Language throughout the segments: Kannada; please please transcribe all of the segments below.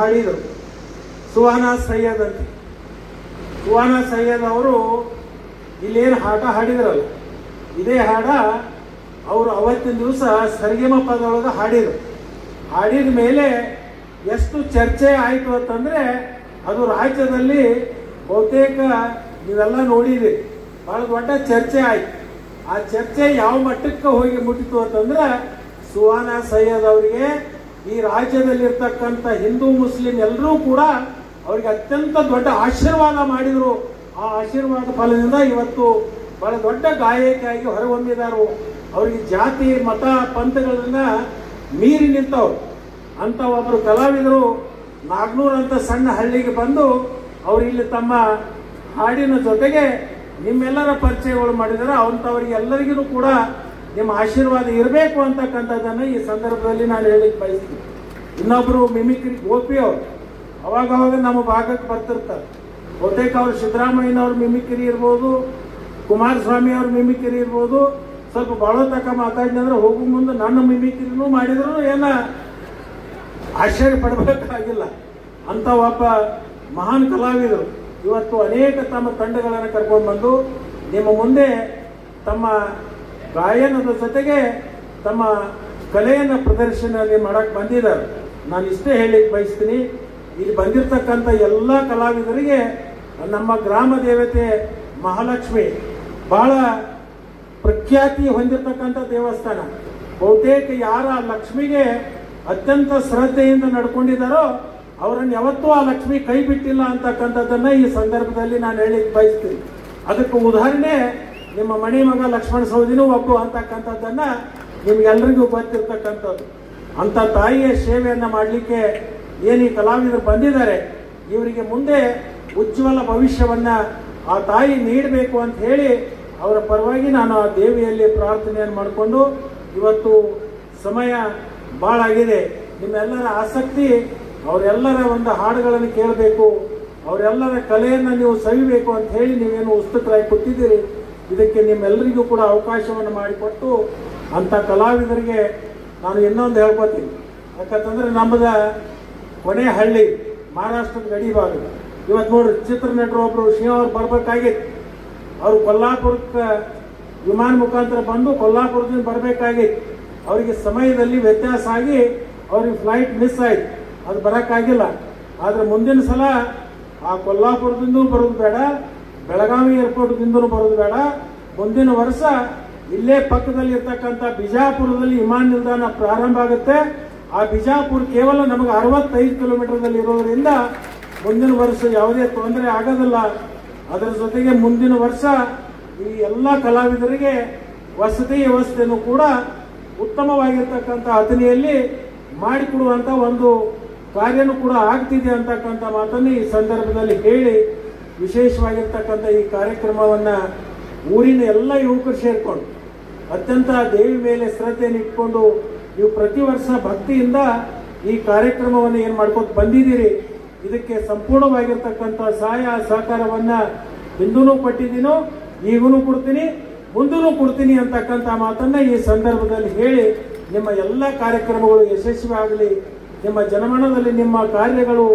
ಹಾಡಿದರು ಸುಹಾನಾ ಸೈಯದ್ ಅಂತ. ಸುಹಾನಾ ಸೈಯದ್ ಅವರು ಇಲ್ಲೇನು ಹಾಡ ಹಾಡಿದ್ರಲ್ಲ, ಇದೇ ಹಾಡ ಅವರು ಅವತ್ತಿನ ದಿವಸ ಸರಿಗಮ ಪದೊಳಗೆ ಹಾಡಿದರು. ಹಾಡಿದ ಮೇಲೆ ಎಷ್ಟು ಚರ್ಚೆ ಆಯಿತು ಅಂತಂದರೆ, ಅದು ರಾಜ್ಯದಲ್ಲಿ ಬಹುತೇಕ ನೀವೆಲ್ಲ ನೋಡಿದಿರಿ, ಭಾಳ ದೊಡ್ಡ ಚರ್ಚೆ ಆಯಿತು. ಆ ಚರ್ಚೆ ಯಾವ ಮಟ್ಟಕ್ಕೆ ಹೋಗಿ ಮುಟ್ಟಿತು ಅಂತಂದ್ರೆ, ಸುಹಾನಾ ಸೈಯದ್ ಅವರಿಗೆ ಈ ರಾಜ್ಯದಲ್ಲಿರ್ತಕ್ಕಂಥ ಹಿಂದೂ ಮುಸ್ಲಿಂ ಎಲ್ಲರೂ ಕೂಡ ಅವರಿಗೆ ಅತ್ಯಂತ ದೊಡ್ಡ ಆಶೀರ್ವಾದ ಮಾಡಿದರು. ಆ ಆಶೀರ್ವಾದ ಫಲದಿಂದ ಇವತ್ತು ಬಹಳ ದೊಡ್ಡ ಗಾಯಕಿಯಾಗಿ ಹೊರಹೊಮ್ಮಿದರು. ಅವರಿಗೆ ಜಾತಿ ಮತ ಪಂಥಗಳನ್ನ ಮೀರಿ ನಿಂತವ್ರು ಅಂತ ಒಬ್ಬರು ಕಲಾವಿದರು ನಾಗ್ನೂರ್ ಅಂತ ಸಣ್ಣ ಹಳ್ಳಿಗೆ ಬಂದು ಅವರು ಇಲ್ಲಿ ತಮ್ಮ ಹಾಡಿನ ಜೊತೆಗೆ ನಿಮ್ಮೆಲ್ಲರ ಪರಿಚಯಗಳು ಮಾಡಿದರೆ, ಅಂಥವ್ರಿಗೆ ಎಲ್ಲರಿಗೂ ಕೂಡ ನಿಮ್ಮ ಆಶೀರ್ವಾದ ಇರಬೇಕು ಅಂತಕ್ಕಂಥದ್ದನ್ನು ಈ ಸಂದರ್ಭದಲ್ಲಿ ನಾನು ಹೇಳಿಕ್ಕೆ ಬಯಸ್ತೀನಿ. ಇನ್ನೊಬ್ಬರು ಮಿಮಿಕ್ರಿ ಗೋಪಿ ಅವರು ಅವಾಗವಾಗ ನಮ್ಮ ಭಾಗಕ್ಕೆ ಬರ್ತಿರ್ತಾರೆ. ಬಹುತೇಕ ಅವರು ಸಿದ್ದರಾಮಯ್ಯನವ್ರ ಮಿಮಿಕ್ರಿ ಇರ್ಬೋದು, ಕುಮಾರಸ್ವಾಮಿ ಅವ್ರ ಮಿಮಿಕ್ರಿ ಇರ್ಬೋದು, ಸ್ವಲ್ಪ ಭಾಳ ತಕ್ಕ ಮಾತಾಡಿದ್ರೆ ಹೋಗೋ ಮುಂದೆ ನನ್ನ ಮಿಮಿಕ್ರಿನೂ ಮಾಡಿದ್ರು ಏನ ಆಶ್ಚರ್ಯ ಪಡಬೇಕಾಗಿಲ್ಲ. ಅಂತ ಒಬ್ಬ ಮಹಾನ್ ಕಲಾವಿದರು ಇವತ್ತು ಅನೇಕ ತಮ್ಮ ತಂಡಗಳನ್ನು ಕರ್ಕೊಂಡು ಬಂದು ನಿಮ್ಮ ಮುಂದೆ ತಮ್ಮ ಗಾಯನದ ಜೊತೆಗೆ ತಮ್ಮ ಕಲೆಯನ್ನು ಪ್ರದರ್ಶನ ಮಾಡಕ್ಕೆ ಬಂದಿದ್ದಾರೆ. ನಾನು ಇಷ್ಟೇ ಹೇಳಲಿಕ್ಕೆ ಬಯಸ್ತೀನಿ, ಇಲ್ಲಿ ಬಂದಿರತಕ್ಕಂಥ ಎಲ್ಲ ಕಲಾವಿದರಿಗೆ ನಮ್ಮ ಗ್ರಾಮ ದೇವತೆ ಮಹಾಲಕ್ಷ್ಮಿ ಬಹಳ ಪ್ರಖ್ಯಾತಿ ಹೊಂದಿರತಕ್ಕಂಥ ದೇವಸ್ಥಾನ. ಬಹುತೇಕ ಯಾರ ಲಕ್ಷ್ಮಿಗೆ ಅತ್ಯಂತ ಶ್ರದ್ಧೆಯಿಂದ ನಡ್ಕೊಂಡಿದ್ದಾರೋ ಅವರನ್ನು ಯಾವತ್ತೂ ಆ ಲಕ್ಷ್ಮಿ ಕೈ ಬಿಟ್ಟಿಲ್ಲ ಅಂತಕ್ಕಂಥದ್ದನ್ನ ಈ ಸಂದರ್ಭದಲ್ಲಿ ನಾನು ಹೇಳಲಿಕ್ಕೆ ಬಯಸ್ತೀನಿ. ಅದಕ್ಕೆ ಉದಾಹರಣೆ ನಿಮ್ಮ ಮನೆ ಮಗ ಲಕ್ಷ್ಮಣ ಸವದಿನೂ ಒಬ್ಬ ಅಂತಕ್ಕಂಥದ್ದನ್ನ ನಿಮ್ಗೆಲ್ಲರಿಗೂ ಗೊತ್ತಿರ್ತಕ್ಕಂಥದ್ದು. ಅಂತ ತಾಯಿಯ ಸೇವೆಯನ್ನ ಮಾಡಲಿಕ್ಕೆ ಏನು ಈ ಕಲಾವಿದರು ಬಂದಿದ್ದಾರೆ, ಇವರಿಗೆ ಮುಂದೆ ಉಜ್ವಲ ಭವಿಷ್ಯವನ್ನ ಆ ತಾಯಿ ನೀಡಬೇಕು ಅಂತ ಹೇಳಿ ಅವರ ಪರವಾಗಿ ನಾನು ಆ ದೇವಿಯಲ್ಲಿ ಪ್ರಾರ್ಥನೆಯನ್ನು ಮಾಡಿಕೊಂಡು, ಇವತ್ತು ಸಮಯ ಭಾಳ ಆಗಿದೆ, ನಿಮ್ಮೆಲ್ಲರ ಆಸಕ್ತಿ ಅವರೆಲ್ಲರ ಒಂದು ಹಾಡುಗಳನ್ನು ಕೇಳಬೇಕು, ಅವರೆಲ್ಲರ ಕಲೆಯನ್ನು ನೀವು ಸವಿಬೇಕು ಅಂತ ಹೇಳಿ ನೀವೇನು ಉತ್ಸುಕರಾಗಿ ಕೂತಿದ್ದೀರಿ. ಇದಕ್ಕೆ ನಿಮ್ಮೆಲ್ಲರಿಗೂ ಕೂಡ ಅವಕಾಶವನ್ನು ಮಾಡಿಕೊಟ್ಟು ಅಂಥ ಕಲಾವಿದರಿಗೆ ನಾನು ಇನ್ನೊಂದು ಹೇಳ್ಕೊತೀನಿ. ಯಾಕಂತಂದ್ರೆ ನಮ್ಮದ ಕೊನೆ ಹಳ್ಳಿ ಮಹಾರಾಷ್ಟ್ರದ ಗಡಿ ಭಾಗ. ಇವತ್ತು ನೋಡ್ರಿ, ಚಿತ್ರನಟರು ಒಬ್ರು ಶಿವ ಅವ್ರು ಬರ್ಬೇಕಾಗಿತ್ತು. ಅವರು ಕೊಲ್ಲಾಪುರಕ್ಕೆ ವಿಮಾನ ಮುಖಾಂತರ ಬಂದು ಕೊಲ್ಲಾಪುರದಿಂದ ಬರಬೇಕಾಗಿತ್ತು. ಅವರಿಗೆ ಸಮಯದಲ್ಲಿ ವ್ಯತ್ಯಾಸ ಆಗಿ ಅವ್ರಿಗೆ ಫ್ಲೈಟ್ ಮಿಸ್ ಆಯ್ತು, ಅದು ಬರೋಕ್ಕಾಗಿಲ್ಲ. ಆದರೆ ಮುಂದಿನ ಸಲ ಆ ಕೊಲ್ಲಾಪುರದಿಂದ ಬರೋದು ಬೇಡ, ಬೆಳಗಾವಿ ಏರ್ಪೋರ್ಟ್ದಿಂದಲೂ ಬರೋದು ಬೇಡ, ಮುಂದಿನ ವರ್ಷ ಇಲ್ಲೇ ಪಕ್ಕದಲ್ಲಿ ಇರ್ತಕ್ಕಂಥ ಬಿಜಾಪುರದಲ್ಲಿ ವಿಮಾನ ನಿಲ್ದಾಣ ಪ್ರಾರಂಭ ಆಗುತ್ತೆ. ಆ ಬಿಜಾಪುರ ಕೇವಲ ನಮಗೆ 65 ಕಿಲೋಮೀಟರ್ದಲ್ಲಿ ಇರೋದ್ರಿಂದ ಮುಂದಿನ ವರ್ಷ ಯಾವುದೇ ತೊಂದರೆ ಆಗೋದಿಲ್ಲ. ಅದರ ಜೊತೆಗೆ ಮುಂದಿನ ವರ್ಷ ಈ ಎಲ್ಲ ಕಲಾವಿದರಿಗೆ ವಸತಿ ವ್ಯವಸ್ಥೆನೂ ಕೂಡ ಉತ್ತಮವಾಗಿರ್ತಕ್ಕಂಥ ಅಥಣಿಯಲ್ಲಿ ಮಾಡಿಕೊಡುವಂಥ ಒಂದು ಕಾರ್ಯನೂ ಕೂಡ ಆಗ್ತಿದೆ ಅಂತಕ್ಕಂಥ ಮಾತನ್ನು ಈ ಸಂದರ್ಭದಲ್ಲಿ ಹೇಳಿ, ವಿಶೇಷವಾಗಿರ್ತಕ್ಕಂಥ ಈ ಕಾರ್ಯಕ್ರಮವನ್ನು ಊರಿನ ಎಲ್ಲ ಯುವಕರು ಸೇರಿಕೊಂಡು ಅತ್ಯಂತ ದೇವಿ ಮೇಲೆ ಶ್ರದ್ಧೆಯನ್ನು ಇಟ್ಕೊಂಡು ನೀವು ಪ್ರತಿ ವರ್ಷ ಭಕ್ತಿಯಿಂದ ಈ ಕಾರ್ಯಕ್ರಮವನ್ನು ಏನು ಮಾಡ್ಕೊಂಡು ಬಂದಿದ್ದೀರಿ, ಇದಕ್ಕೆ ಸಂಪೂರ್ಣವಾಗಿರ್ತಕ್ಕಂಥ ಸಹಾಯ ಸಹಕಾರವನ್ನು ಹಿಂದೂ ಕೊಟ್ಟಿದ್ದೀನೋ, ಈಗೂ ಕೊಡ್ತೀನಿ, ಮುಂದೂ ಕೊಡ್ತೀನಿ ಅಂತಕ್ಕಂಥ ಮಾತನ್ನು ಈ ಸಂದರ್ಭದಲ್ಲಿ ಹೇಳಿ, ನಿಮ್ಮ ಎಲ್ಲ ಕಾರ್ಯಕ್ರಮಗಳು ಯಶಸ್ವಿ ಆಗಲಿ, ನಿಮ್ಮ ಜನಮನದಲ್ಲಿ ನಿಮ್ಮ ಕಾರ್ಯಗಳು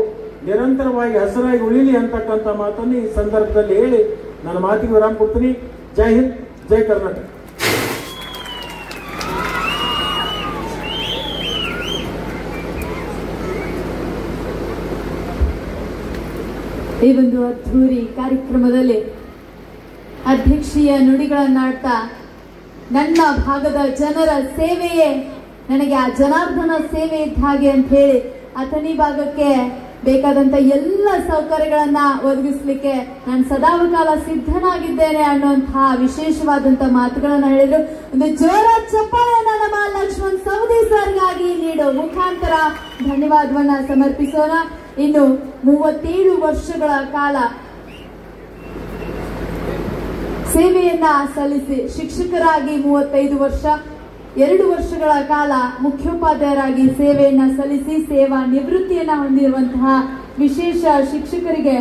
ನಿರಂತರವಾಗಿ ಹಸಿರಾಗಿ ಉಳಿಲಿ ಅಂತಕ್ಕಂಥ ಮಾತನ್ನು ಈ ಸಂದರ್ಭದಲ್ಲಿ ಹೇಳಿ ನನ್ನ ಮಾತಿಗೆ ವಿರಾಮ ಕೊಡ್ತೀನಿ. ಜೈ ಹಿಂದ್, ಜೈ ಕರ್ನಾಟಕ. ಈ ಒಂದು ಅದ್ಧೂರಿ ಕಾರ್ಯಕ್ರಮದಲ್ಲಿ ಅಧ್ಯಕ್ಷೀಯ ನುಡಿಗಳನ್ನಾಡ್ತಾ, ನನ್ನ ಭಾಗದ ಜನರ ಸೇವೆಯೇ ನನಗೆ ಆ ಜನಾರ್ದನ ಸೇವೆ ಇದ್ದ ಹಾಗೆ ಅಂತ ಹೇಳಿ ಅಥಣಿ ಭಾಗಕ್ಕೆ ಬೇಕಾದಂತ ಎಲ್ಲ ಸೌಕರ್ಯಗಳನ್ನ ಒದಗಿಸ್ಲಿಕ್ಕೆ ನಾನು ಸದಾಕಾಲ ಸಿದ್ಧನಾಗಿದ್ದೇನೆ ಅನ್ನುವಂತಹ ವಿಶೇಷವಾದಂತ ಮಾತುಗಳನ್ನ ಹೇಳಿದ್ರು. ಒಂದು ಜೋರ ಚಪ್ಪಾಳೆಯನ್ನ ನಮ್ಮ ಲಕ್ಷ್ಮಣ್ ಸವದಿ ಸರ್ಗಾಗಿ ನೀಡೋ ಮುಖಾಂತರ ಧನ್ಯವಾದವನ್ನ ಸಮರ್ಪಿಸೋಣ. ಇನ್ನು 37 ವರ್ಷಗಳ ಕಾಲ ಸೇವೆಯನ್ನ ಸಲ್ಲಿಸಿ ಶಿಕ್ಷಕರಾಗಿ 35 ವರ್ಷ, 2 ವರ್ಷಗಳ ಕಾಲ ಮುಖ್ಯೋಪಾಧ್ಯಾಯರಾಗಿ ಸೇವೆಯನ್ನ ಸಲ್ಲಿಸಿ ಸೇವಾ ನಿವೃತ್ತಿಯನ್ನ ಹೊಂದಿರುವಂತಹ ವಿಶೇಷ ಶಿಕ್ಷಕರಿಗೆ